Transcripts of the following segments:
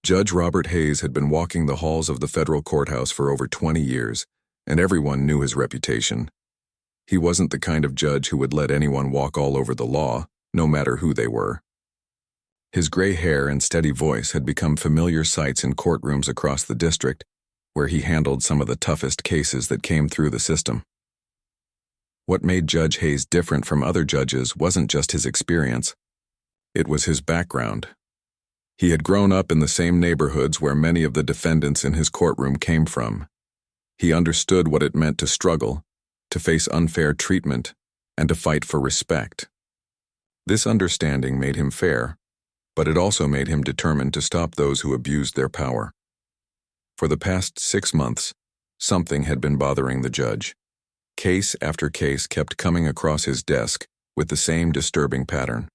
Judge Robert Hayes had been walking the halls of the federal courthouse for over 20 years, and everyone knew his reputation. He wasn't the kind of judge who would let anyone walk all over the law, no matter who they were. His gray hair and steady voice had become familiar sights in courtrooms across the district, where he handled some of the toughest cases that came through the system. What made Judge Hayes different from other judges wasn't just his experience. It was his background. He had grown up in the same neighborhoods where many of the defendants in his courtroom came from. He understood what it meant to struggle, to face unfair treatment, and to fight for respect. This understanding made him fair, but it also made him determined to stop those who abused their power. For the past 6 months, something had been bothering the judge. Case after case kept coming across his desk with the same disturbing pattern.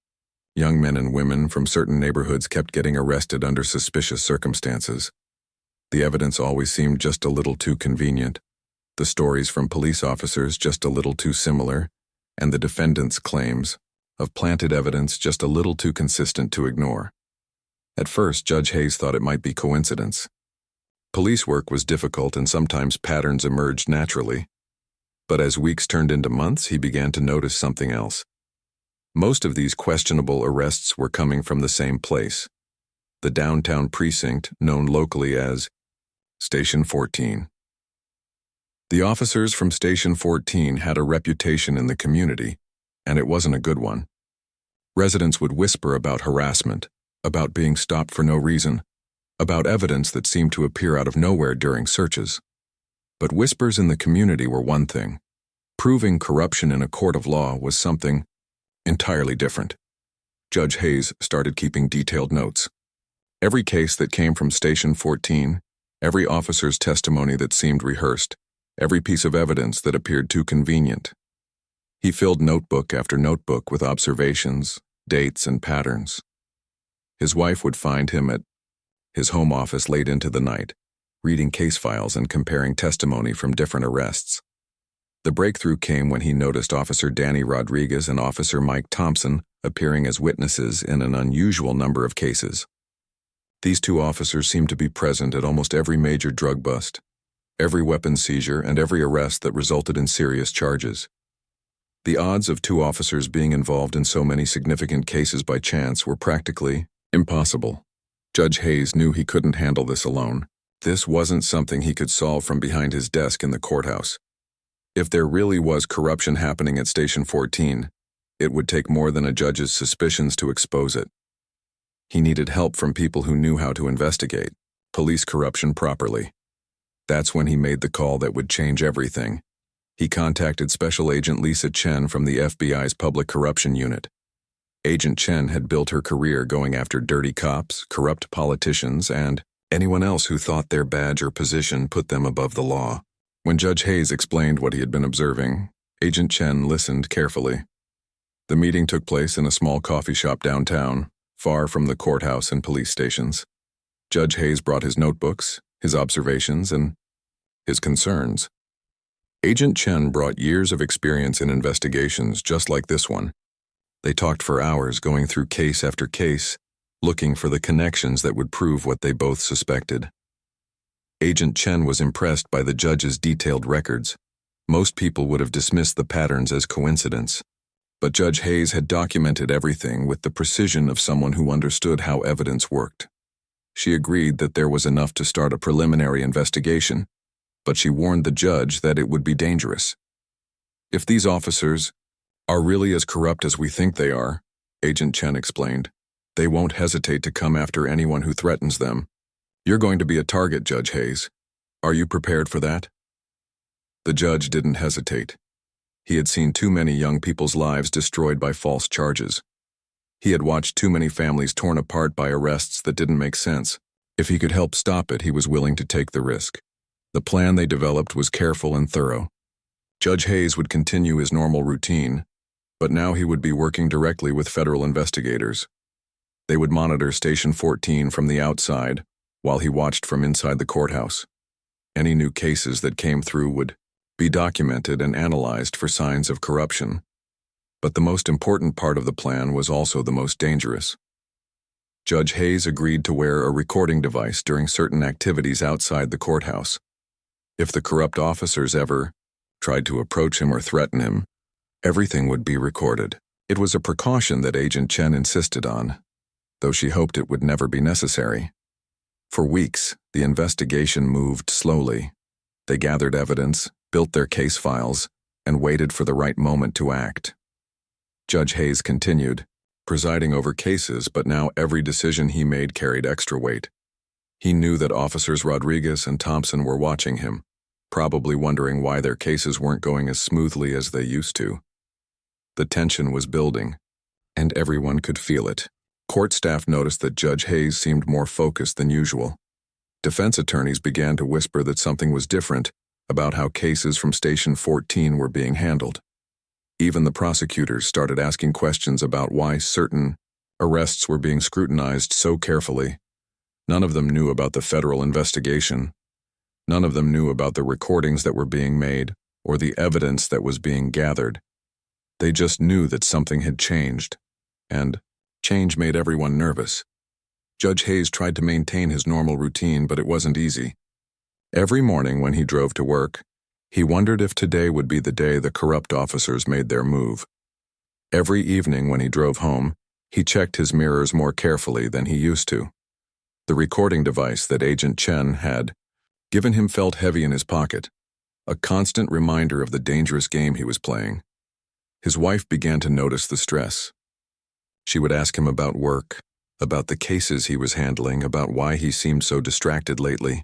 Young men and women from certain neighborhoods kept getting arrested under suspicious circumstances. The evidence always seemed just a little too convenient, the stories from police officers just a little too similar, and the defendant's claims of planted evidence just a little too consistent to ignore. At first, Judge Hayes thought it might be coincidence. Police work was difficult and sometimes patterns emerged naturally. But as weeks turned into months, he began to notice something else. Most of these questionable arrests were coming from the same place, the downtown precinct known locally as Station 14. The officers from Station 14 had a reputation in the community, and it wasn't a good one. Residents would whisper about harassment, about being stopped for no reason, about evidence that seemed to appear out of nowhere during searches. But whispers in the community were one thing. Proving corruption in a court of law was something entirely different. Judge Hayes started keeping detailed notes. Every case that came from Station 14, every officer's testimony that seemed rehearsed, every piece of evidence that appeared too convenient. He filled notebook after notebook with observations, dates, and patterns. His wife would find him at his home office late into the night, reading case files and comparing testimony from different arrests. The breakthrough came when he noticed Officer Danny Rodriguez and Officer Mike Thompson appearing as witnesses in an unusual number of cases. These two officers seemed to be present at almost every major drug bust, every weapon seizure, and every arrest that resulted in serious charges. The odds of two officers being involved in so many significant cases by chance were practically impossible. Judge Hayes knew he couldn't handle this alone. This wasn't something he could solve from behind his desk in the courthouse. If there really was corruption happening at Station 14, it would take more than a judge's suspicions to expose it. He needed help from people who knew how to investigate police corruption properly. That's when he made the call that would change everything. He contacted Special Agent Lisa Chen from the FBI's Public Corruption Unit. Agent Chen had built her career going after dirty cops, corrupt politicians, and anyone else who thought their badge or position put them above the law. When Judge Hayes explained what he had been observing, Agent Chen listened carefully. The meeting took place in a small coffee shop downtown, far from the courthouse and police stations. Judge Hayes brought his notebooks, his observations, and his concerns. Agent Chen brought years of experience in investigations just like this one. They talked for hours, going through case after case, looking for the connections that would prove what they both suspected. Agent Chen was impressed by the judge's detailed records. Most people would have dismissed the patterns as coincidence, but Judge Hayes had documented everything with the precision of someone who understood how evidence worked. She agreed that there was enough to start a preliminary investigation, but she warned the judge that it would be dangerous. If these officers are really as corrupt as we think they are, Agent Chen explained, they won't hesitate to come after anyone who threatens them. You're going to be a target, Judge Hayes. Are you prepared for that? The judge didn't hesitate. He had seen too many young people's lives destroyed by false charges. He had watched too many families torn apart by arrests that didn't make sense. If he could help stop it, he was willing to take the risk. The plan they developed was careful and thorough. Judge Hayes would continue his normal routine, but now he would be working directly with federal investigators. They would monitor Station 14 from the outside, while he watched from inside the courthouse. Any new cases that came through would be documented and analyzed for signs of corruption. But the most important part of the plan was also the most dangerous. Judge Hayes agreed to wear a recording device during certain activities outside the courthouse. If the corrupt officers ever tried to approach him or threaten him, everything would be recorded. It was a precaution that Agent Chen insisted on, though she hoped it would never be necessary. For weeks, the investigation moved slowly. They gathered evidence, built their case files, and waited for the right moment to act. Judge Hayes continued, presiding over cases, but now every decision he made carried extra weight. He knew that Officers Rodriguez and Thompson were watching him, probably wondering why their cases weren't going as smoothly as they used to. The tension was building, and everyone could feel it. Court staff noticed that Judge Hayes seemed more focused than usual. Defense attorneys began to whisper that something was different about how cases from Station 14 were being handled. Even the prosecutors started asking questions about why certain arrests were being scrutinized so carefully. None of them knew about the federal investigation. None of them knew about the recordings that were being made or the evidence that was being gathered. They just knew that something had changed, and change made everyone nervous. Judge Hayes tried to maintain his normal routine, but it wasn't easy. Every morning when he drove to work, he wondered if today would be the day the corrupt officers made their move. Every evening when he drove home, he checked his mirrors more carefully than he used to. The recording device that Agent Chen had given him felt heavy in his pocket, a constant reminder of the dangerous game he was playing. His wife began to notice the stress. She would ask him about work, about the cases he was handling, about why he seemed so distracted lately.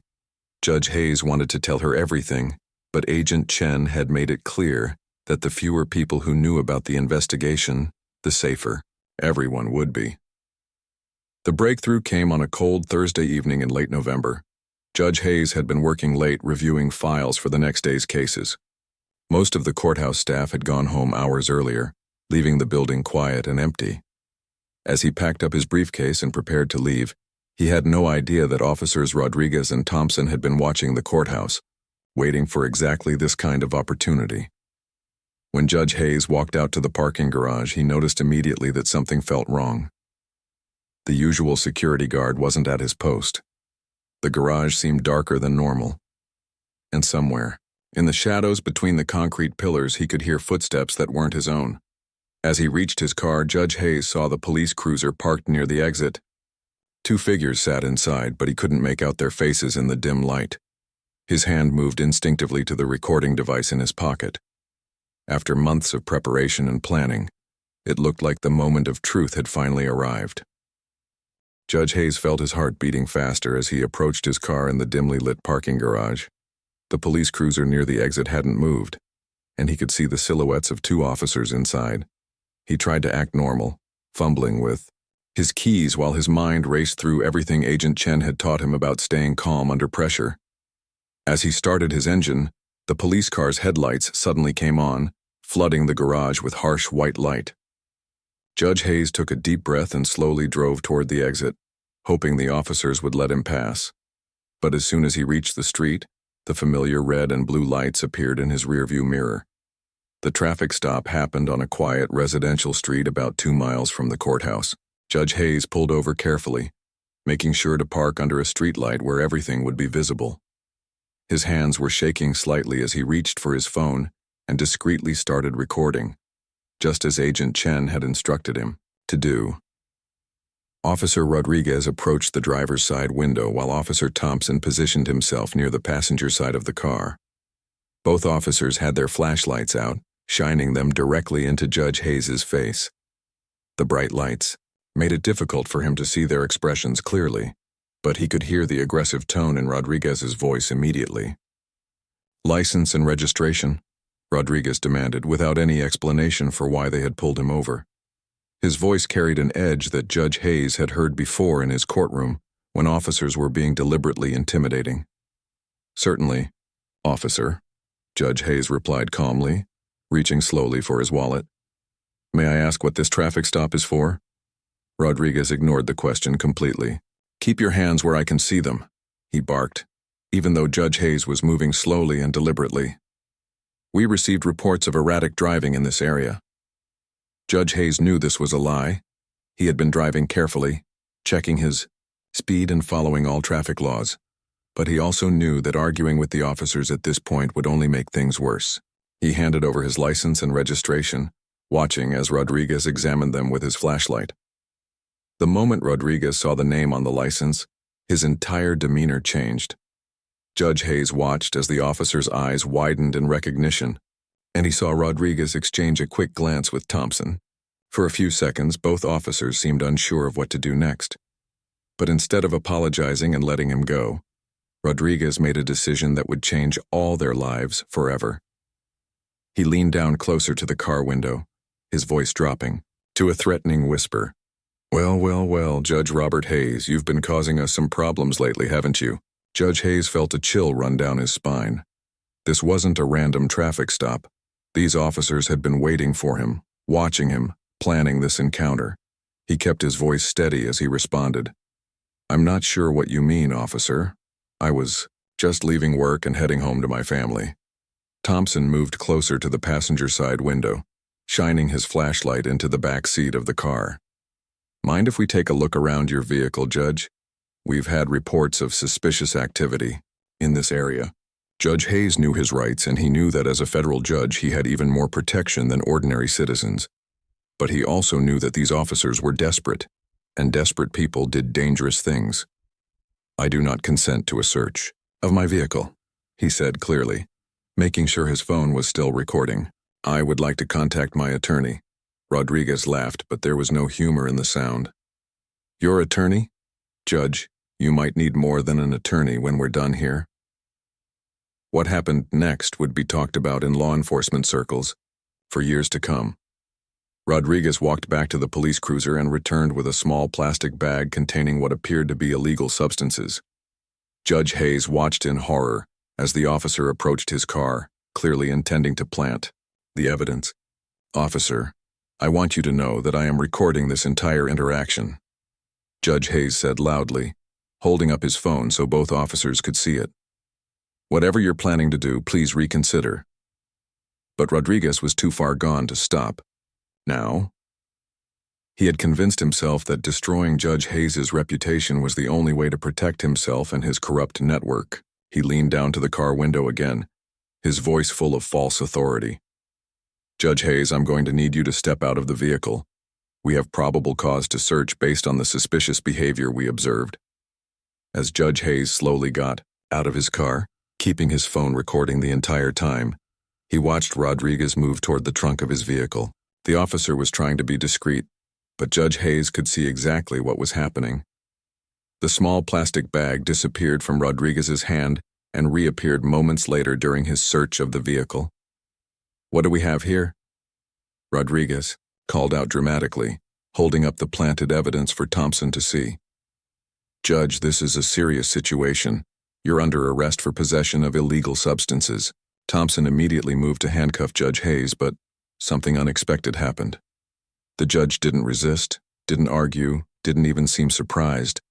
Judge Hayes wanted to tell her everything, but Agent Chen had made it clear that the fewer people who knew about the investigation, the safer everyone would be. The breakthrough came on a cold Thursday evening in late November. Judge Hayes had been working late reviewing files for the next day's cases. Most of the courthouse staff had gone home hours earlier, leaving the building quiet and empty. As he packed up his briefcase and prepared to leave, he had no idea that Officers Rodriguez and Thompson had been watching the courthouse, waiting for exactly this kind of opportunity. When Judge Hayes walked out to the parking garage, he noticed immediately that something felt wrong. The usual security guard wasn't at his post. The garage seemed darker than normal. And somewhere, in the shadows between the concrete pillars, he could hear footsteps that weren't his own. As he reached his car, Judge Hayes saw the police cruiser parked near the exit. Two figures sat inside, but he couldn't make out their faces in the dim light. His hand moved instinctively to the recording device in his pocket. After months of preparation and planning, it looked like the moment of truth had finally arrived. Judge Hayes felt his heart beating faster as he approached his car in the dimly lit parking garage. The police cruiser near the exit hadn't moved, and he could see the silhouettes of two officers inside. He tried to act normal, fumbling with his keys while his mind raced through everything Agent Chen had taught him about staying calm under pressure. As he started his engine, the police car's headlights suddenly came on, flooding the garage with harsh white light. Judge Hayes took a deep breath and slowly drove toward the exit, hoping the officers would let him pass. But as soon as he reached the street, the familiar red and blue lights appeared in his rearview mirror. The traffic stop happened on a quiet residential street about 2 miles from the courthouse. Judge Hayes pulled over carefully, making sure to park under a streetlight where everything would be visible. His hands were shaking slightly as he reached for his phone and discreetly started recording, just as Agent Chen had instructed him to do. Officer Rodriguez approached the driver's side window while Officer Thompson positioned himself near the passenger side of the car. Both officers had their flashlights out, shining them directly into Judge Hayes's face. The bright lights made it difficult for him to see their expressions clearly, but he could hear the aggressive tone in Rodriguez's voice immediately. "License and registration," Rodriguez demanded, without any explanation for why they had pulled him over. His voice carried an edge that Judge Hayes had heard before in his courtroom when officers were being deliberately intimidating. "Certainly, officer," Judge Hayes replied calmly, reaching slowly for his wallet. "May I ask what this traffic stop is for?" Rodriguez ignored the question completely. "Keep your hands where I can see them," he barked, even though Judge Hayes was moving slowly and deliberately. "We received reports of erratic driving in this area." Judge Hayes knew this was a lie. He had been driving carefully, checking his speed and following all traffic laws. But he also knew that arguing with the officers at this point would only make things worse. He handed over his license and registration, watching as Rodriguez examined them with his flashlight. The moment Rodriguez saw the name on the license, his entire demeanor changed. Judge Hayes watched as the officer's eyes widened in recognition, and he saw Rodriguez exchange a quick glance with Thompson. For a few seconds, both officers seemed unsure of what to do next. But instead of apologizing and letting him go, Rodriguez made a decision that would change all their lives forever. He leaned down closer to the car window, his voice dropping to a threatening whisper. Well, Judge Robert Hayes, you've been causing us some problems lately, haven't you? Judge Hayes felt a chill run down his spine. This wasn't a random traffic stop. These officers had been waiting for him, watching him, planning this encounter. He kept his voice steady as he responded. I'm not sure what you mean, officer. I was just leaving work and heading home to my family. Thompson moved closer to the passenger side window, shining his flashlight into the back seat of the car. Mind if we take a look around your vehicle, Judge? We've had reports of suspicious activity in this area. Judge Hayes knew his rights, and he knew that as a federal judge he had even more protection than ordinary citizens. But he also knew that these officers were desperate, and desperate people did dangerous things. I do not consent to a search of my vehicle, he said clearly, making sure his phone was still recording. I would like to contact my attorney. Rodriguez laughed, but there was no humor in the sound. Your attorney? Judge, you might need more than an attorney when we're done here. What happened next would be talked about in law enforcement circles for years to come. Rodriguez walked back to the police cruiser and returned with a small plastic bag containing what appeared to be illegal substances. Judge Hayes watched in horror as the officer approached his car, clearly intending to plant the evidence. Officer, I want you to know that I am recording this entire interaction, Judge Hayes said loudly, holding up his phone so both officers could see it. Whatever you're planning to do, please reconsider. But Rodriguez was too far gone to stop. Now, he had convinced himself that destroying Judge Hayes's reputation was the only way to protect himself and his corrupt network. He leaned down to the car window again, his voice full of false authority. Judge Hayes, I'm going to need you to step out of the vehicle. We have probable cause to search based on the suspicious behavior we observed. As Judge Hayes slowly got out of his car, keeping his phone recording the entire time, he watched Rodriguez move toward the trunk of his vehicle. The officer was trying to be discreet, but Judge Hayes could see exactly what was happening. The small plastic bag disappeared from Rodriguez's hand and reappeared moments later during his search of the vehicle. What do we have here? Rodriguez called out dramatically, holding up the planted evidence for Thompson to see. Judge, this is a serious situation. You're under arrest for possession of illegal substances. Thompson immediately moved to handcuff Judge Hayes, but something unexpected happened. The judge didn't resist, didn't argue, didn't even seem surprised.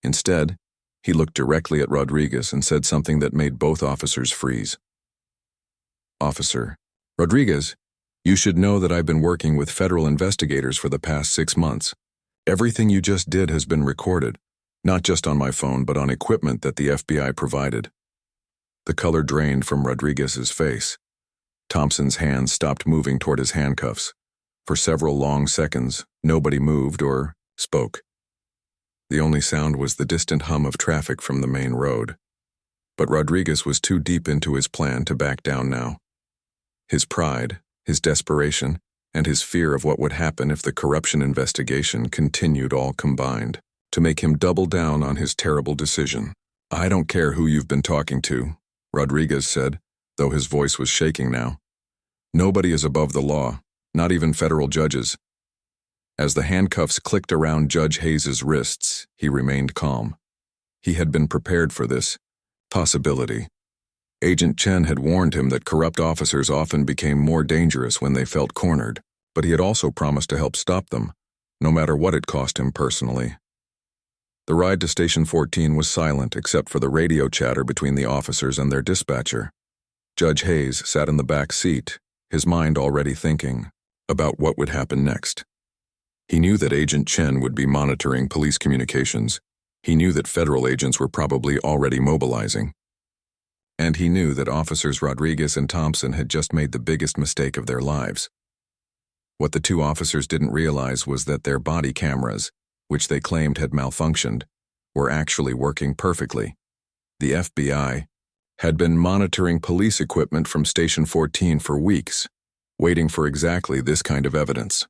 Instead, he looked directly at Rodriguez and said something that made both officers freeze. Officer, Rodriguez, you should know that I've been working with federal investigators for the past 6 months. Everything you just did has been recorded, not just on my phone, but on equipment that the FBI provided. The color drained from Rodriguez's face. Thompson's hands stopped moving toward his handcuffs. For several long seconds, nobody moved or spoke. The only sound was the distant hum of traffic from the main road. But Rodriguez was too deep into his plan to back down now. His pride, his desperation, and his fear of what would happen if the corruption investigation continued all combined to make him double down on his terrible decision. I don't care who you've been talking to, Rodriguez said, though his voice was shaking now. Nobody is above the law, not even federal judges. As the handcuffs clicked around Judge Hayes's wrists, he remained calm. He had been prepared for this possibility. Agent Chen had warned him that corrupt officers often became more dangerous when they felt cornered, but he had also promised to help stop them, no matter what it cost him personally. The ride to Station 14 was silent except for the radio chatter between the officers and their dispatcher. Judge Hayes sat in the back seat, his mind already thinking about what would happen next. He knew that Agent Chen would be monitoring police communications. He knew that federal agents were probably already mobilizing. And he knew that Officers Rodriguez and Thompson had just made the biggest mistake of their lives. What the two officers didn't realize was that their body cameras, which they claimed had malfunctioned, were actually working perfectly. The FBI had been monitoring police equipment from Station 14 for weeks, waiting for exactly this kind of evidence.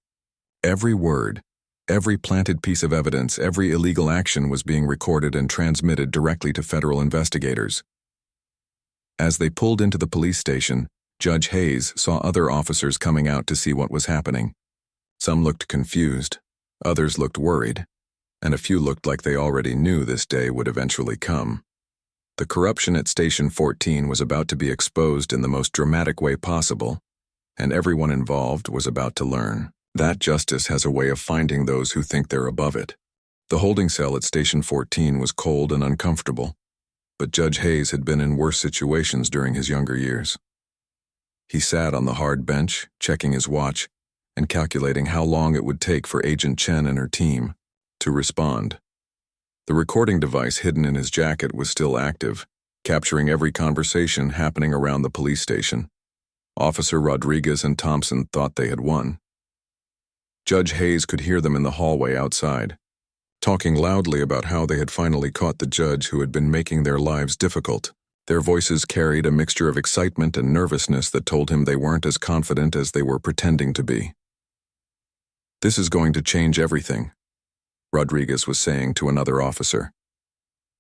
Every word, every planted piece of evidence, every illegal action was being recorded and transmitted directly to federal investigators. As they pulled into the police station, Judge Hayes saw other officers coming out to see what was happening. Some looked confused, others looked worried, and a few looked like they already knew this day would eventually come. The corruption at Station 14 was about to be exposed in the most dramatic way possible, and everyone involved was about to learn that justice has a way of finding those who think they're above it. The holding cell at Station 14 was cold and uncomfortable, but Judge Hayes had been in worse situations during his younger years. He sat on the hard bench, checking his watch, and calculating how long it would take for Agent Chen and her team to respond. The recording device hidden in his jacket was still active, capturing every conversation happening around the police station. Officer Rodriguez and Thompson thought they had won. Judge Hayes could hear them in the hallway outside, talking loudly about how they had finally caught the judge who had been making their lives difficult. Their voices carried a mixture of excitement and nervousness that told him they weren't as confident as they were pretending to be. "This is going to change everything," Rodriguez was saying to another officer.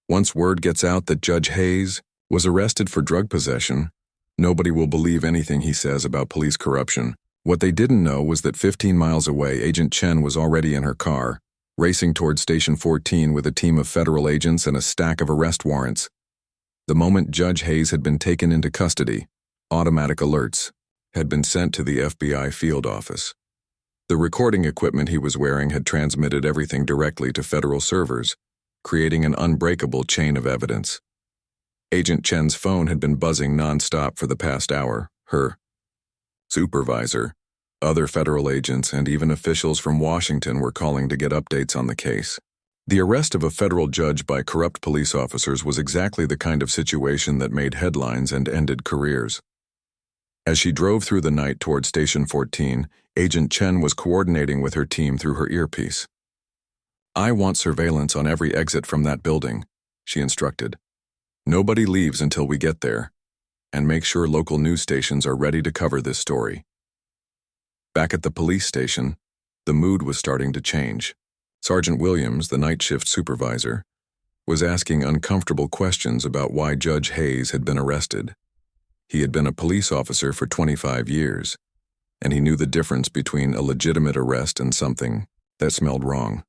"Once word gets out that Judge Hayes was arrested for drug possession, nobody will believe anything he says about police corruption." What they didn't know was that 15 miles away, Agent Chen was already in her car, racing toward Station 14 with a team of federal agents and a stack of arrest warrants. The moment Judge Hayes had been taken into custody, automatic alerts had been sent to the FBI field office. The recording equipment he was wearing had transmitted everything directly to federal servers, creating an unbreakable chain of evidence. Agent Chen's phone had been buzzing nonstop for the past hour. Her supervisor, other federal agents, and even officials from Washington were calling to get updates on the case. The arrest of a federal judge by corrupt police officers was exactly the kind of situation that made headlines and ended careers. As she drove through the night toward Station 14, Agent Chen was coordinating with her team through her earpiece. "I want surveillance on every exit from that building," she instructed. "Nobody leaves until we get there, and make sure local news stations are ready to cover this story." Back at the police station, the mood was starting to change. Sergeant Williams, the night shift supervisor, was asking uncomfortable questions about why Judge Hayes had been arrested. He had been a police officer for 25 years, and he knew the difference between a legitimate arrest and something that smelled wrong.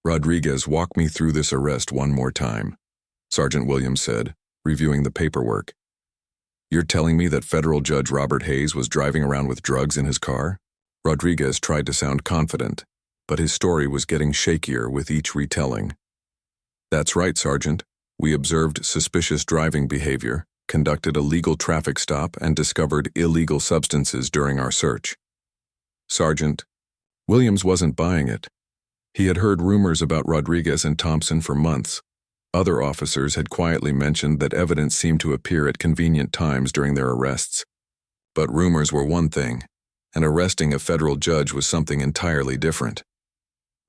"Rodriguez, walk me through this arrest one more time," Sergeant Williams said, reviewing the paperwork. "You're telling me that federal Judge Robert Hayes was driving around with drugs in his car?" Rodriguez tried to sound confident, but his story was getting shakier with each retelling. "That's right, Sergeant. We observed suspicious driving behavior, conducted a legal traffic stop, and discovered illegal substances during our search." Sergeant Williams wasn't buying it. He had heard rumors about Rodriguez and Thompson for months. Other officers had quietly mentioned that evidence seemed to appear at convenient times during their arrests. But rumors were one thing, and arresting a federal judge was something entirely different.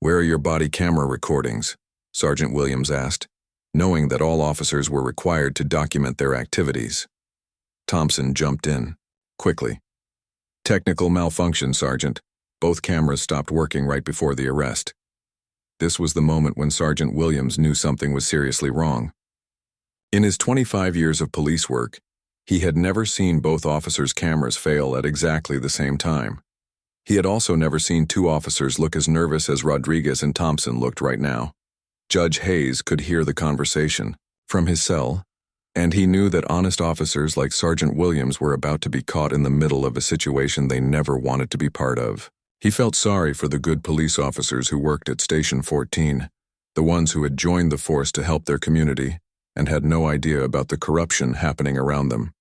"Where are your body camera recordings?" Sergeant Williams asked, knowing that all officers were required to document their activities. Thompson jumped in, quickly. "Technical malfunction, Sergeant. Both cameras stopped working right before the arrest." This was the moment when Sergeant Williams knew something was seriously wrong. In his 25 years of police work, he had never seen both officers' cameras fail at exactly the same time. He had also never seen two officers look as nervous as Rodriguez and Thompson looked right now. Judge Hayes could hear the conversation from his cell, and he knew that honest officers like Sergeant Williams were about to be caught in the middle of a situation they never wanted to be part of. He felt sorry for the good police officers who worked at Station 14, the ones who had joined the force to help their community and had no idea about the corruption happening around them.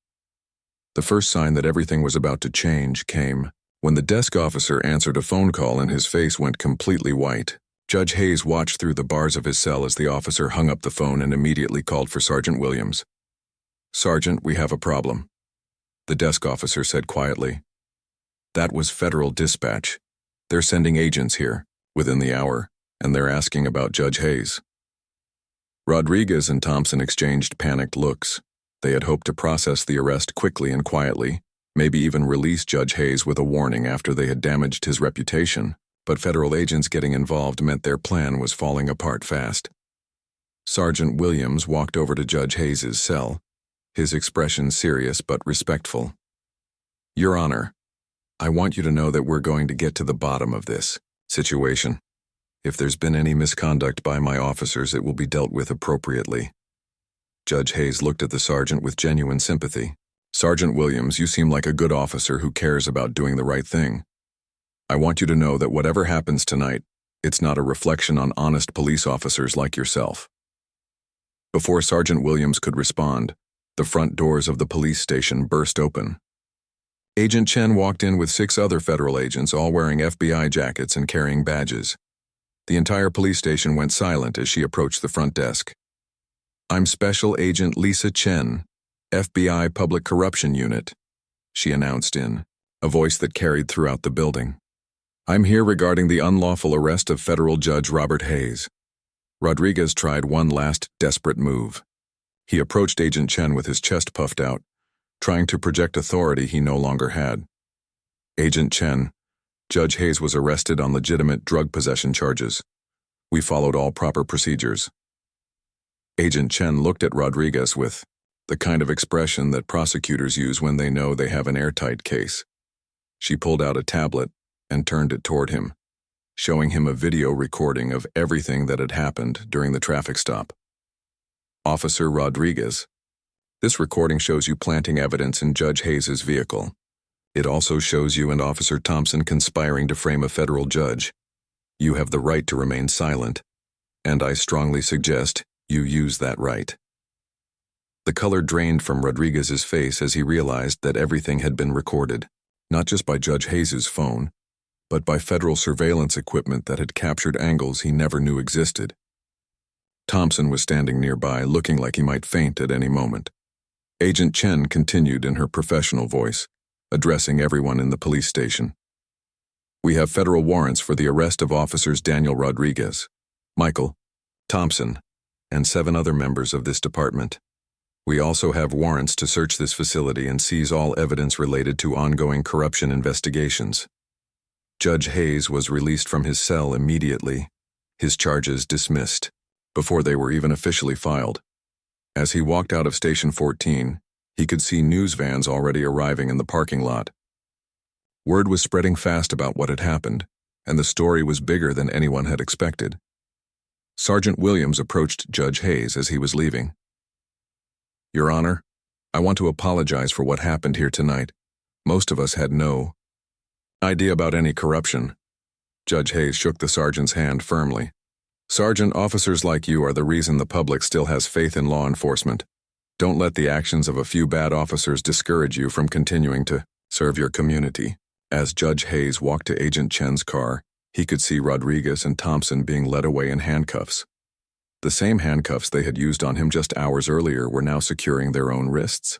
The first sign that everything was about to change came When the desk officer answered a phone call and his face went completely white, Judge Hayes watched through the bars of his cell as the officer hung up the phone and immediately called for Sergeant Williams. "Sergeant, we have a problem," the desk officer said quietly. "That was federal dispatch. They're sending agents here, within the hour, and they're asking about Judge Hayes." Rodriguez and Thompson exchanged panicked looks. They had hoped to process the arrest quickly and quietly, maybe even release Judge Hayes with a warning after they had damaged his reputation, but federal agents getting involved meant their plan was falling apart fast. Sergeant Williams walked over to Judge Hayes's cell, his expression serious but respectful. "Your Honor, I want you to know that we're going to get to the bottom of this situation. If there's been any misconduct by my officers, it will be dealt with appropriately." Judge Hayes looked at the sergeant with genuine sympathy. "Sergeant Williams, you seem like a good officer who cares about doing the right thing. I want you to know that whatever happens tonight, it's not a reflection on honest police officers like yourself." Before Sergeant Williams could respond, the front doors of the police station burst open. Agent Chen walked in with 6 other federal agents, all wearing FBI jackets and carrying badges. The entire police station went silent as she approached the front desk. "I'm Special Agent Lisa Chen, FBI Public Corruption Unit," she announced in a voice that carried throughout the building. "I'm here regarding the unlawful arrest of federal Judge Robert Hayes." Rodriguez tried one last desperate move. He approached Agent Chen with his chest puffed out, trying to project authority he no longer had. "Agent Chen, Judge Hayes was arrested on legitimate drug possession charges. We followed all proper procedures." Agent Chen looked at Rodriguez with the kind of expression that prosecutors use when they know they have an airtight case. She pulled out a tablet and turned it toward him, showing him a video recording of everything that had happened during the traffic stop. "Officer Rodriguez, this recording shows you planting evidence in Judge Hayes's vehicle. It also shows you and Officer Thompson conspiring to frame a federal judge. You have the right to remain silent, and I strongly suggest you use that right." The color drained from Rodriguez's face as he realized that everything had been recorded, not just by Judge Hayes's phone, but by federal surveillance equipment that had captured angles he never knew existed. Thompson was standing nearby, looking like he might faint at any moment. Agent Chen continued in her professional voice, addressing everyone in the police station. "We have federal warrants for the arrest of officers Daniel Rodriguez, Michael, Thompson, and 7 other members of this department. We also have warrants to search this facility and seize all evidence related to ongoing corruption investigations." Judge Hayes was released from his cell immediately, his charges dismissed, before they were even officially filed. As he walked out of Station 14, he could see news vans already arriving in the parking lot. Word was spreading fast about what had happened, and the story was bigger than anyone had expected. Sergeant Williams approached Judge Hayes as he was leaving. "Your Honor, I want to apologize for what happened here tonight. Most of us had no idea about any corruption." Judge Hayes shook the sergeant's hand firmly. "Sergeant, officers like you are the reason the public still has faith in law enforcement. Don't let the actions of a few bad officers discourage you from continuing to serve your community." As Judge Hayes walked to Agent Chen's car, he could see Rodriguez and Thompson being led away in handcuffs. The same handcuffs they had used on him just hours earlier were now securing their own wrists.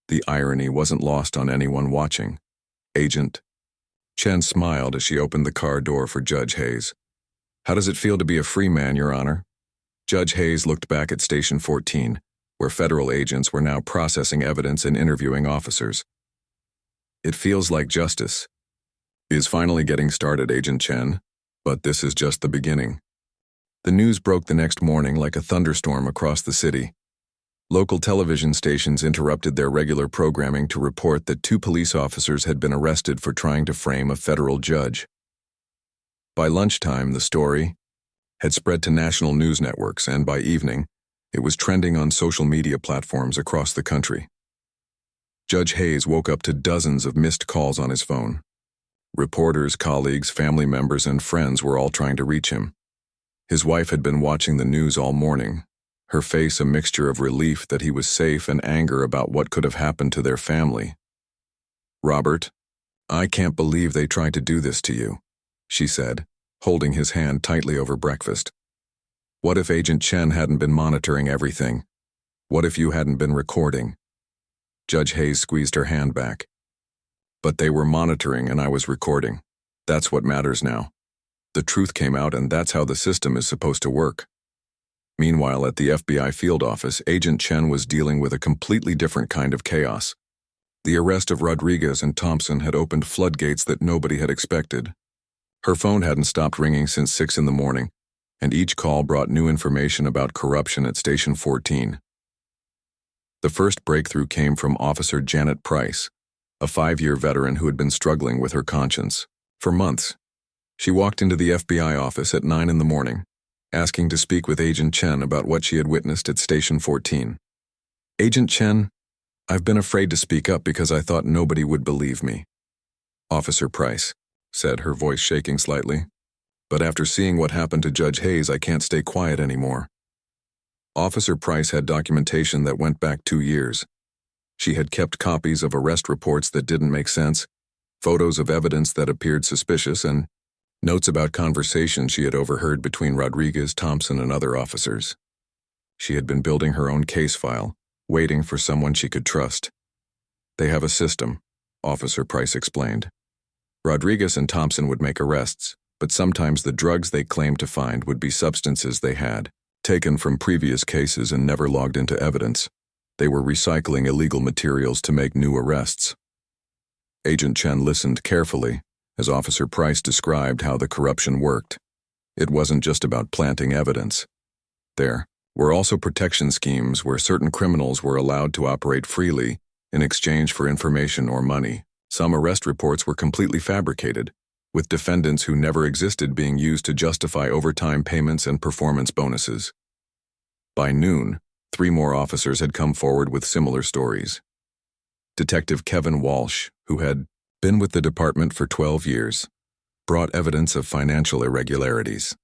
The irony wasn't lost on anyone watching. Agent Chen smiled as she opened the car door for Judge Hayes. "How does it feel to be a free man, Your Honor?" Judge Hayes looked back at Station 14, where federal agents were now processing evidence and interviewing officers. "It feels like justice is finally getting started, Agent Chen, but this is just the beginning." The news broke the next morning like a thunderstorm across the city. Local television stations interrupted their regular programming to report that 2 police officers had been arrested for trying to frame a federal judge. By lunchtime, the story had spread to national news networks, and by evening, it was trending on social media platforms across the country. Judge Hayes woke up to dozens of missed calls on his phone. Reporters, colleagues, family members, and friends were all trying to reach him. His wife had been watching the news all morning, her face a mixture of relief that he was safe and anger about what could have happened to their family. "Robert, "I can't believe they tried to do this to you," she said, holding his hand tightly over breakfast. "What if Agent Chen hadn't been monitoring everything? What if you hadn't been recording?" Judge Hayes squeezed her hand back. "But they were monitoring and I was recording. That's what matters now. The truth came out and that's how the system is supposed to work." Meanwhile, at the FBI field office, Agent Chen was dealing with a completely different kind of chaos. The arrest of Rodriguez and Thompson had opened floodgates that nobody had expected. Her phone hadn't stopped ringing since 6 in the morning, and each call brought new information about corruption at Station 14. The first breakthrough came from Officer Janet Price, a 5-year veteran who had been struggling with her conscience for months. She walked into the FBI office at 9 in the morning, asking to speak with Agent Chen about what she had witnessed at Station 14. "Agent Chen, I've been afraid to speak up because I thought nobody would believe me," Officer Price said, her voice shaking slightly. "But after seeing what happened to Judge Hayes, I can't stay quiet anymore." Officer Price had documentation that went back 2 years. She had kept copies of arrest reports that didn't make sense, photos of evidence that appeared suspicious, and notes about conversations she had overheard between Rodriguez, Thompson, and other officers. She had been building her own case file, waiting for someone she could trust. "They have a system," Officer Price explained. "Rodriguez and Thompson would make arrests, but sometimes the drugs they claimed to find would be substances they had taken from previous cases and never logged into evidence. They were recycling illegal materials to make new arrests." Agent Chen listened carefully as Officer Price described how the corruption worked. It wasn't just about planting evidence. There were also protection schemes where certain criminals were allowed to operate freely in exchange for information or money. Some arrest reports were completely fabricated, with defendants who never existed being used to justify overtime payments and performance bonuses. By noon, 3 more officers had come forward with similar stories. Detective Kevin Walsh, who had been with the department for 12 years, brought evidence of financial irregularities.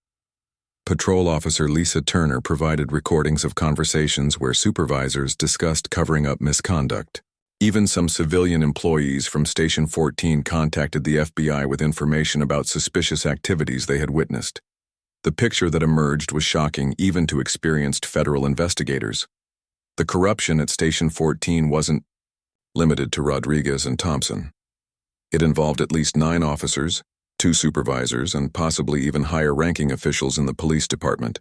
Patrol Officer Lisa Turner provided recordings of conversations where supervisors discussed covering up misconduct. Even some civilian employees from Station 14 contacted the FBI with information about suspicious activities they had witnessed. The picture that emerged was shocking even to experienced federal investigators. The corruption at Station 14 wasn't limited to Rodriguez and Thompson. It involved at least 9 officers, 2 supervisors, and possibly even higher-ranking officials in the police department.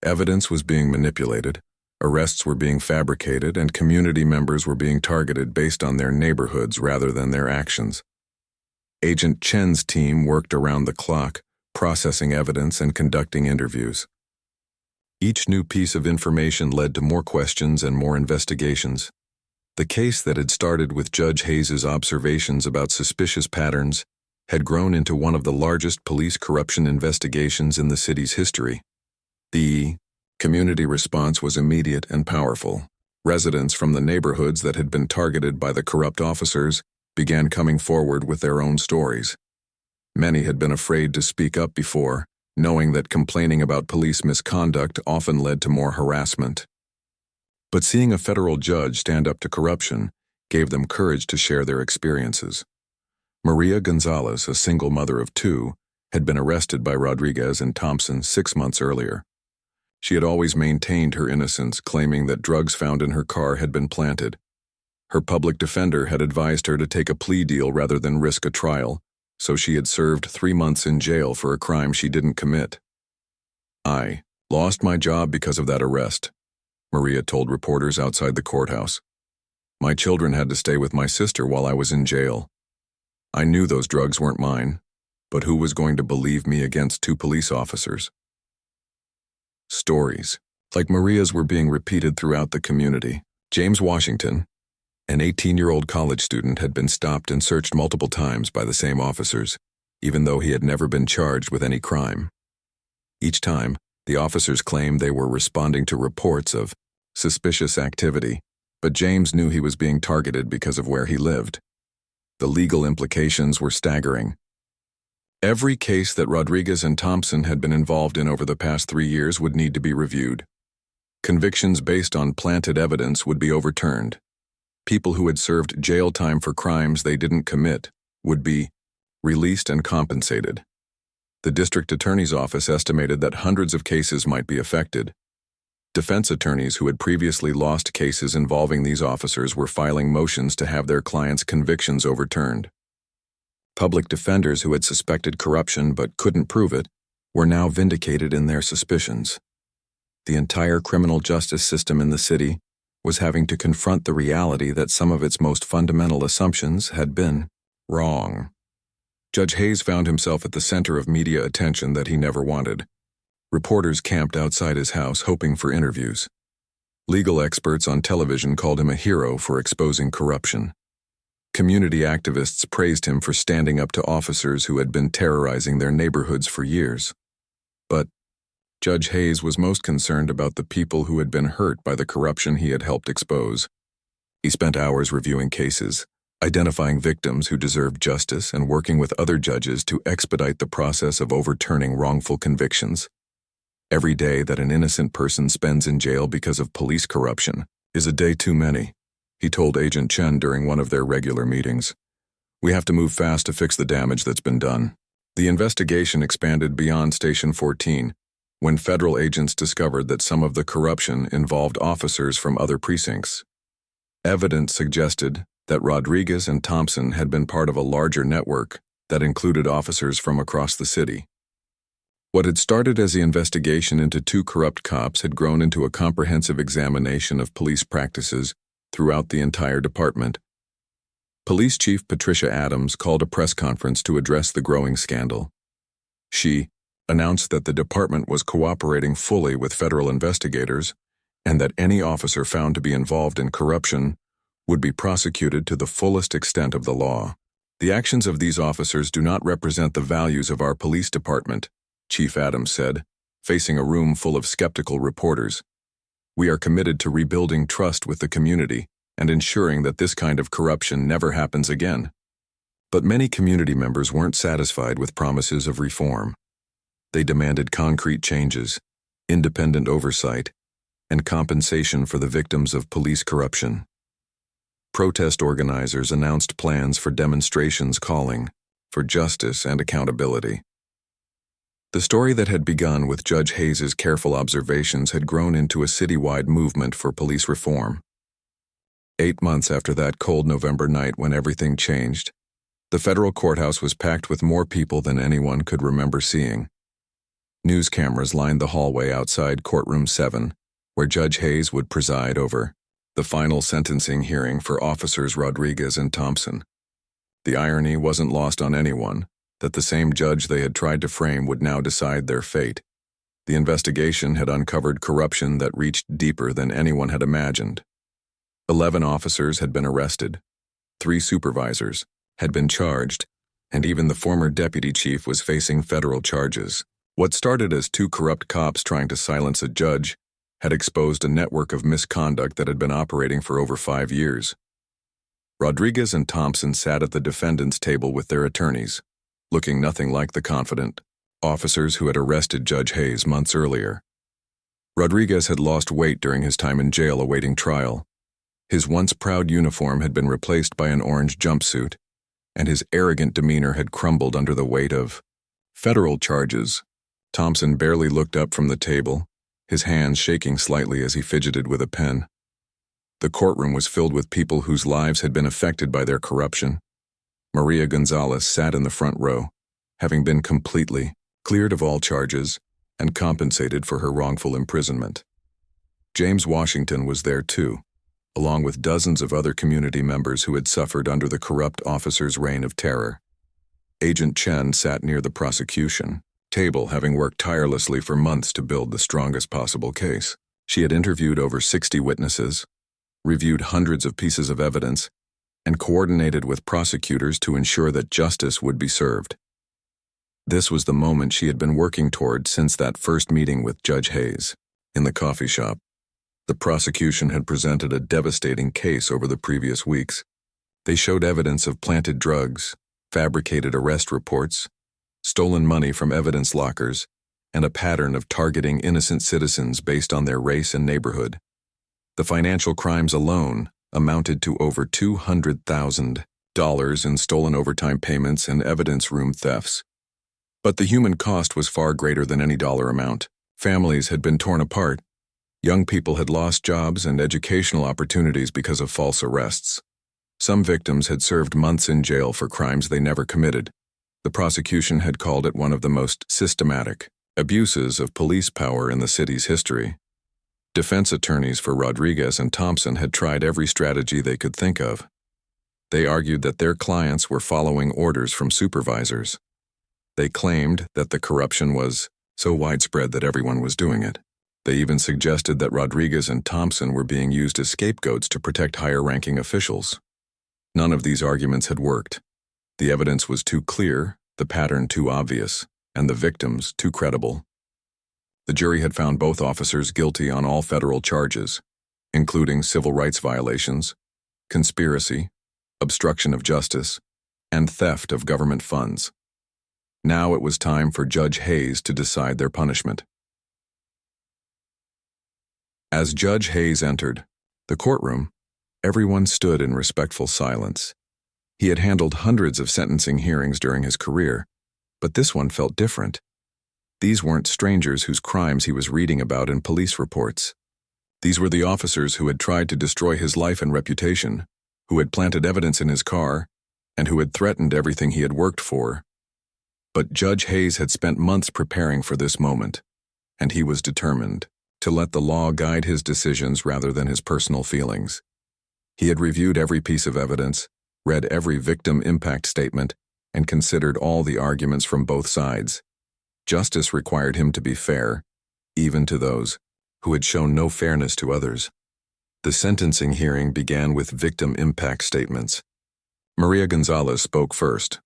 Evidence was being manipulated, arrests were being fabricated, and community members were being targeted based on their neighborhoods rather than their actions. Agent Chen's team worked around the clock, processing evidence and conducting interviews. Each new piece of information led to more questions and more investigations. The case that had started with Judge Hayes's observations about suspicious patterns had grown into one of the largest police corruption investigations in the city's history. The community response was immediate and powerful. Residents from the neighborhoods that had been targeted by the corrupt officers began coming forward with their own stories. Many had been afraid to speak up before, knowing that complaining about police misconduct often led to more harassment. But seeing a federal judge stand up to corruption gave them courage to share their experiences. Maria Gonzalez, a single mother of 2, had been arrested by Rodriguez and Thompson 6 months earlier. She had always maintained her innocence, claiming that drugs found in her car had been planted. Her public defender had advised her to take a plea deal rather than risk a trial, so she had served 3 months in jail for a crime she didn't commit. "I lost my job because of that arrest," Maria told reporters outside the courthouse. "My children had to stay with my sister while I was in jail. I knew those drugs weren't mine, but who was going to believe me against 2 police officers?" Stories like Maria's were being repeated throughout the community. James Washington, an 18-year-old college student, had been stopped and searched multiple times by the same officers, even though he had never been charged with any crime. Each time, the officers claimed they were responding to reports of suspicious activity, but James knew he was being targeted because of where he lived. The legal implications were staggering. Every case that Rodriguez and Thompson had been involved in over the past 3 years would need to be reviewed. Convictions based on planted evidence would be overturned. People who had served jail time for crimes they didn't commit would be released and compensated. The district attorney's office estimated that hundreds of cases might be affected. Defense attorneys who had previously lost cases involving these officers were filing motions to have their clients' convictions overturned. Public defenders who had suspected corruption but couldn't prove it were now vindicated in their suspicions. The entire criminal justice system in the city was having to confront the reality that some of its most fundamental assumptions had been wrong. Judge Hayes found himself at the center of media attention that he never wanted. Reporters camped outside his house hoping for interviews. Legal experts on television called him a hero for exposing corruption. Community activists praised him for standing up to officers who had been terrorizing their neighborhoods for years. But Judge Hayes was most concerned about the people who had been hurt by the corruption he had helped expose. He spent hours reviewing cases, identifying victims who deserved justice, and working with other judges to expedite the process of overturning wrongful convictions. Every day that an innocent person spends in jail because of police corruption is a day too many, he told Agent Chen during one of their regular meetings. We have to move fast to fix the damage that's been done. The investigation expanded beyond Station 14 when federal agents discovered that some of the corruption involved officers from other precincts. Evidence suggested that Rodriguez and Thompson had been part of a larger network that included officers from across the city. What had started as the investigation into two corrupt cops had grown into a comprehensive examination of police practices throughout the entire department. Police Chief Patricia Adams called a press conference to address the growing scandal. She announced that the department was cooperating fully with federal investigators and that any officer found to be involved in corruption would be prosecuted to the fullest extent of the law. The actions of these officers do not represent the values of our police department, Chief Adams said, facing a room full of skeptical reporters. We are committed to rebuilding trust with the community and ensuring that this kind of corruption never happens again. But many community members weren't satisfied with promises of reform. They demanded concrete changes, independent oversight, and compensation for the victims of police corruption. Protest organizers announced plans for demonstrations calling for justice and accountability. The story that had begun with Judge Hayes's careful observations had grown into a citywide movement for police reform. 8 months after that cold November night when everything changed, the federal courthouse was packed with more people than anyone could remember seeing. News cameras lined the hallway outside Courtroom 7, where Judge Hayes would preside over the final sentencing hearing for officers Rodriguez and Thompson. The irony wasn't lost on anyone that the same judge they had tried to frame would now decide their fate. The investigation had uncovered corruption that reached deeper than anyone had imagined. 11 officers had been arrested, 3 supervisors had been charged, and even the former deputy chief was facing federal charges. What started as 2 corrupt cops trying to silence a judge had exposed a network of misconduct that had been operating for over 5 years. Rodriguez and Thompson sat at the defendant's table with their attorneys, looking nothing like the confident officers who had arrested Judge Hayes months earlier. Rodriguez had lost weight during his time in jail awaiting trial. His once proud uniform had been replaced by an orange jumpsuit, and his arrogant demeanor had crumbled under the weight of federal charges. Thompson barely looked up from the table, his hands shaking slightly as he fidgeted with a pen. The courtroom was filled with people whose lives had been affected by their corruption. Maria Gonzalez sat in the front row, having been completely cleared of all charges and compensated for her wrongful imprisonment. James Washington was there too, along with dozens of other community members who had suffered under the corrupt officer's reign of terror. Agent Chen sat near the prosecution table, having worked tirelessly for months to build the strongest possible case. She had interviewed over 60 witnesses, reviewed hundreds of pieces of evidence, and coordinated with prosecutors to ensure that justice would be served. This was the moment she had been working toward since that first meeting with Judge Hayes in the coffee shop. The prosecution had presented a devastating case over the previous weeks. They showed evidence of planted drugs, fabricated arrest reports, stolen money from evidence lockers, and a pattern of targeting innocent citizens based on their race and neighborhood. The financial crimes alone amounted to over $200,000. dollars in stolen overtime payments and evidence room thefts. But the human cost was far greater than any dollar amount. Families had been torn apart. Young people had lost jobs and educational opportunities because of false arrests. Some victims had served months in jail for crimes they never committed. The prosecution had called it one of the most systematic abuses of police power in the city's history. Defense attorneys for Rodriguez and Thompson had tried every strategy they could think of. They argued that their clients were following orders from supervisors. They claimed that the corruption was so widespread that everyone was doing it. They even suggested that Rodriguez and Thompson were being used as scapegoats to protect higher-ranking officials. None of these arguments had worked. The evidence was too clear, the pattern too obvious, and the victims too credible. The jury had found both officers guilty on all federal charges, including civil rights violations, conspiracy, obstruction of justice, and theft of government funds. Now it was time for Judge Hayes to decide their punishment. As Judge Hayes entered the courtroom, everyone stood in respectful silence. He had handled hundreds of sentencing hearings during his career, but this one felt different. These weren't strangers whose crimes he was reading about in police reports. These were the officers who had tried to destroy his life and reputation, who had planted evidence in his car, and who had threatened everything he had worked for. But Judge Hayes had spent months preparing for this moment, and he was determined to let the law guide his decisions rather than his personal feelings. He had reviewed every piece of evidence, read every victim impact statement, and considered all the arguments from both sides. Justice required him to be fair, even to those who had shown no fairness to others. The sentencing hearing began with victim impact statements. Maria Gonzalez spoke first,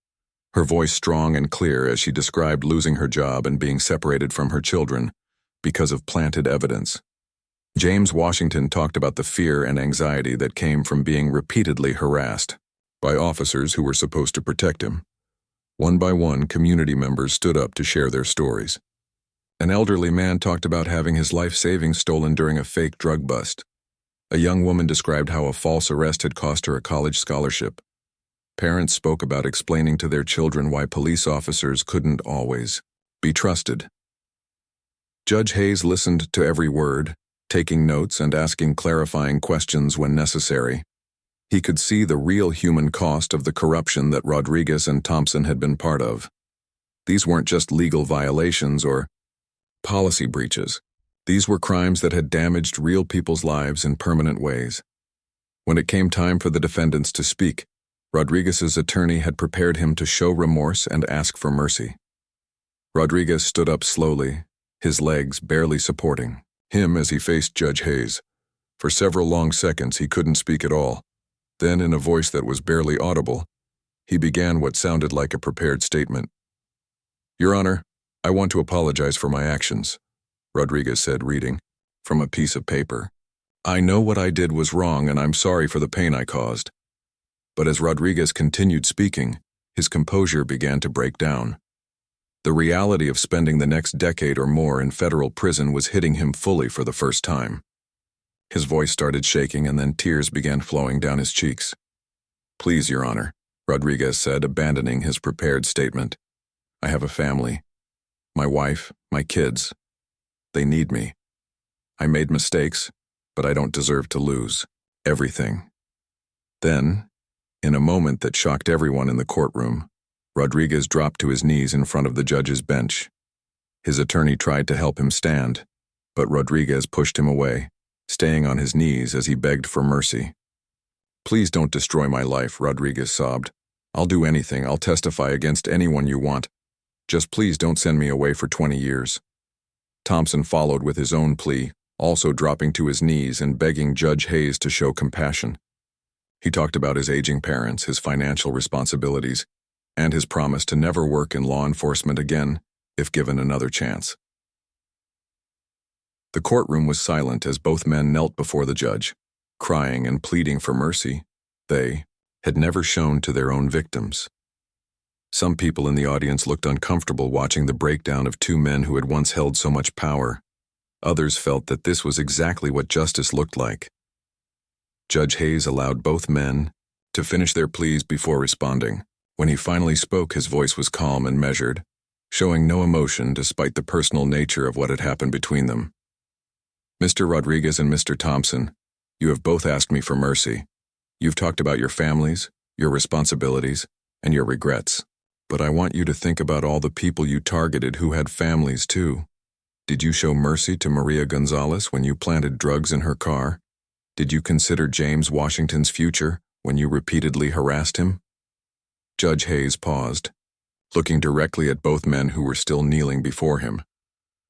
her voice strong and clear as she described losing her job and being separated from her children because of planted evidence. James Washington talked about the fear and anxiety that came from being repeatedly harassed by officers who were supposed to protect him. One by one, community members stood up to share their stories. An elderly man talked about having his life savings stolen during a fake drug bust. A young woman described how a false arrest had cost her a college scholarship. Parents spoke about explaining to their children why police officers couldn't always be trusted. Judge Hayes listened to every word, taking notes and asking clarifying questions when necessary. He could see the real human cost of the corruption that Rodriguez and Thompson had been part of. These weren't just legal violations or policy breaches. These were crimes that had damaged real people's lives in permanent ways. When it came time for the defendants to speak, Rodriguez's attorney had prepared him to show remorse and ask for mercy. Rodriguez stood up slowly, his legs barely supporting him as he faced Judge Hayes. For several long seconds he couldn't speak at all. Then, in a voice that was barely audible, he began what sounded like a prepared statement. "Your Honor, I want to apologize for my actions," Rodriguez said, reading from a piece of paper. "I know what I did was wrong and I'm sorry for the pain I caused." But as Rodriguez continued speaking, his composure began to break down. The reality of spending the next decade or more in federal prison was hitting him fully for the first time. His voice started shaking and then tears began flowing down his cheeks. "Please, Your Honor," Rodriguez said, abandoning his prepared statement. "I have a family. My wife, my kids. They need me. I made mistakes, but I don't deserve to lose everything." Then, in a moment that shocked everyone in the courtroom, Rodriguez dropped to his knees in front of the judge's bench. His attorney tried to help him stand, but Rodriguez pushed him away, staying on his knees as he begged for mercy. "Please don't destroy my life," Rodriguez sobbed. "I'll do anything. I'll testify against anyone you want. Just please don't send me away for 20 years. Thompson followed with his own plea, also dropping to his knees and begging Judge Hayes to show compassion. He talked about his aging parents, his financial responsibilities, and his promise to never work in law enforcement again if given another chance. The courtroom was silent as both men knelt before the judge, crying and pleading for mercy they had never shown to their own victims. Some people in the audience looked uncomfortable watching the breakdown of two men who had once held so much power. Others felt that this was exactly what justice looked like. Judge Hayes allowed both men to finish their pleas before responding. When he finally spoke, his voice was calm and measured, showing no emotion despite the personal nature of what had happened between them. Mr. Rodriguez and Mr. Thompson, you have both asked me for mercy. You've talked about your families, your responsibilities, and your regrets. But I want you to think about all the people you targeted who had families too. Did you show mercy to Maria Gonzalez when you planted drugs in her car? Did you consider James Washington's future when you repeatedly harassed him? Judge Hayes paused, looking directly at both men who were still kneeling before him.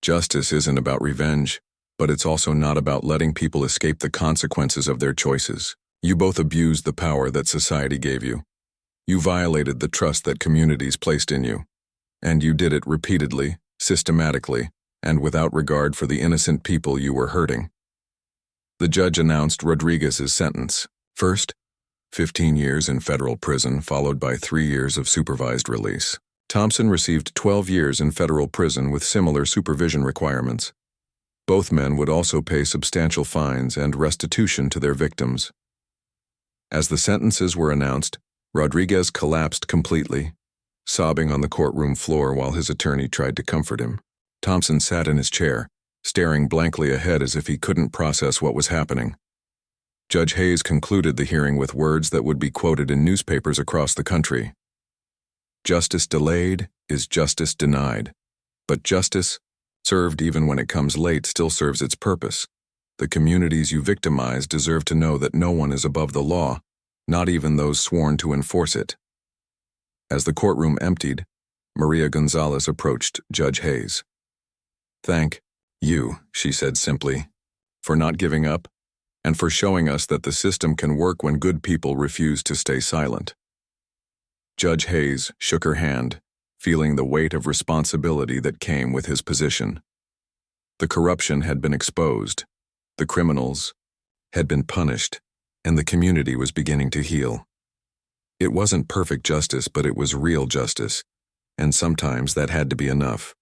Justice isn't about revenge, but it's also not about letting people escape the consequences of their choices. You both abused the power that society gave you. You violated the trust that communities placed in you. And you did it repeatedly, systematically, and without regard for the innocent people you were hurting. The judge announced Rodriguez's sentence. First, 15 years in federal prison, followed by 3 years of supervised release. Thompson received 12 years in federal prison with similar supervision requirements. Both men would also pay substantial fines and restitution to their victims. As the sentences were announced, Rodriguez collapsed completely, sobbing on the courtroom floor while his attorney tried to comfort him. Thompson sat in his chair, staring blankly ahead as if he couldn't process what was happening. Judge Hayes concluded the hearing with words that would be quoted in newspapers across the country. Justice delayed is justice denied, but justice, served even when it comes late, still serves its purpose. The communities you victimize deserve to know that no one is above the law, not even those sworn to enforce it. As the courtroom emptied, Maria Gonzalez approached Judge Hayes. "Thank you," she said simply, "for not giving up, and for showing us that the system can work when good people refuse to stay silent." Judge Hayes shook her hand, feeling the weight of responsibility that came with his position. The corruption had been exposed, the criminals had been punished, and the community was beginning to heal. It wasn't perfect justice, but it was real justice, and sometimes that had to be enough.